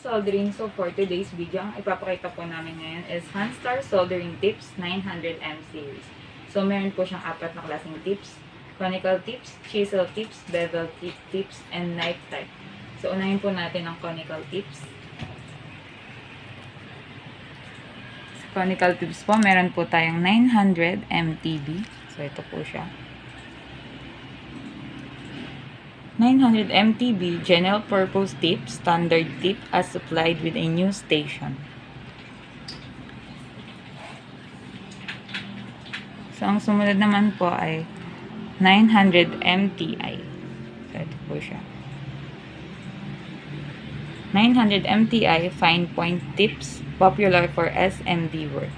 soldering. So for today's video, ang ipapakita po namin ngayon is Hanstar Soldering Tips 900M series. So meron po siyang 4 na klaseng tips: conical tips, chisel tips, bevel tips, and knife type. So unahin po natin ang conical tips. Sa conical tips po, meron po tayong 900 MTB. So ito po siya. 900 MTB general purpose tip, standard tip as supplied with a new station. So ang sumunod naman po ay 900 MTI. So ito po siya. 900 MTI fine point tips, popular for SMD work.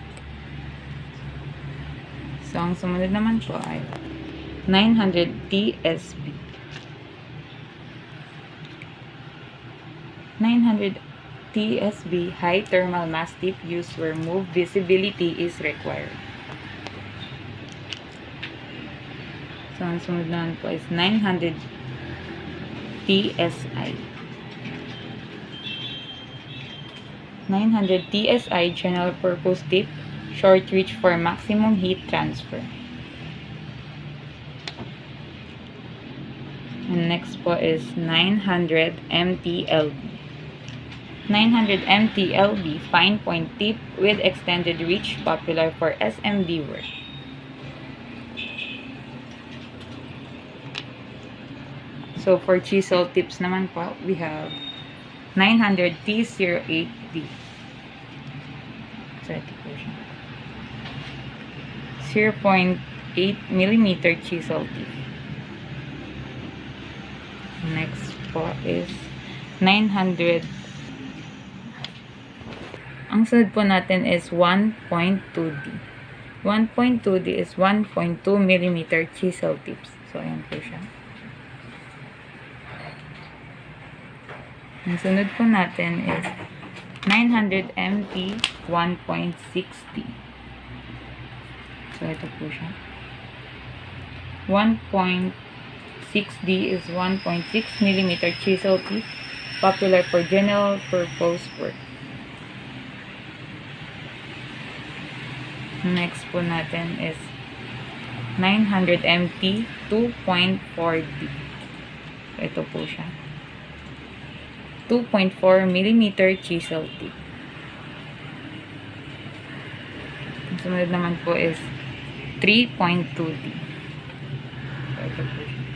So ang sumunod naman po ay 900 TSB. 900 TSB high thermal mass tip used where move visibility is required. So ang sunod naman po is 900 TSI. 900 TSI general purpose tip, short reach for maximum heat transfer. And next po is 900 MTLB. 900 MTLB fine point tip with extended reach, popular for SMD work. So for chisel tips naman po, we have 900 T08D. So ito po siya. 0.8mm chisel tip. Next po is 900. Ang sunod po natin is 1.2D. 1.2D is 1.2mm chisel tips. So, ayan po siya. Ang sunod po natin is 900 MT 1.6D. So, ito po siya. 1.6D is 1.6mm chisel tip, popular for general purpose work. Next po natin is 900 MT 2.4D. Ito po siya. 2.4mm chisel tip. Ang sumunod naman po is 3.2D. Ito po siya.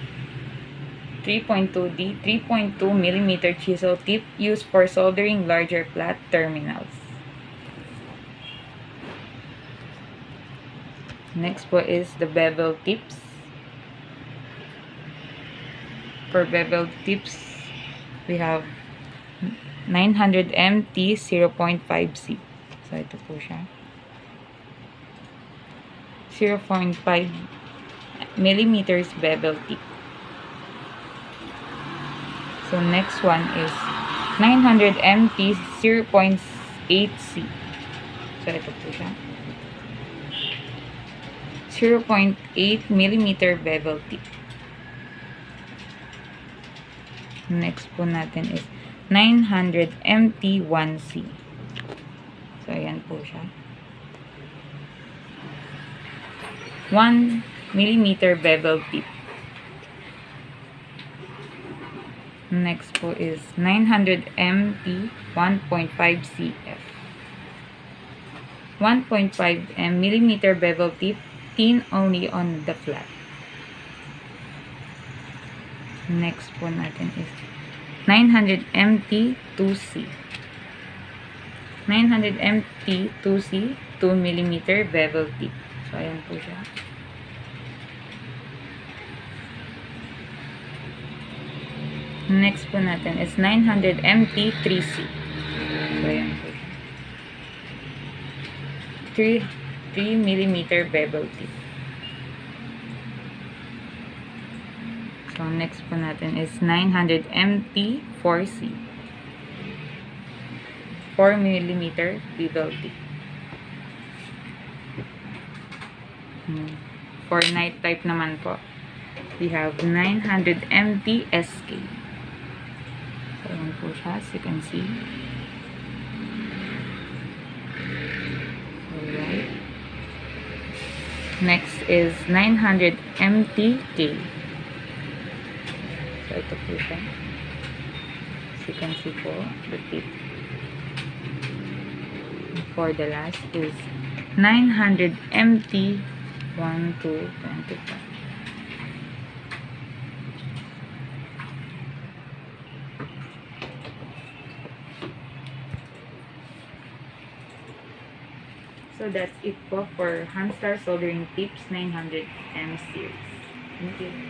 3.2D, 3.2mm chisel tip used for soldering larger flat terminals. Next po is the bevel tips. For bevel tips, we have 900 MT 0.5C. So, ito po siya. 0.5mm bevel tip. So, next one is 900 MT 0.8C. So, ito po siya. 0.8mm bevel tip. Next po natin is 900 MT1C. So, ayan po siya. 1mm bevel tip. Next po is 900 MT 1.5CF. 1.5mm bevel tip, thin only on the flat. Next po natin is 900 MT2C. 900 MT2C, 2mm bevel tip. So, ayan po siya. Next po natin is 900 MT3C. So, ayan po siya. 3mm bevel tip. So, next po natin is 900 MT4C. 4mm bevel tip. For night type naman po, we have 900 MT SK. So, ayan po siya, as you can see. Next is 900 MTK. So, ito po siya. As you can see po, the tip. For the last is 900 MT 1 to 25. So that's it po for Hanstar Soldering Tips 900M series. Thank you.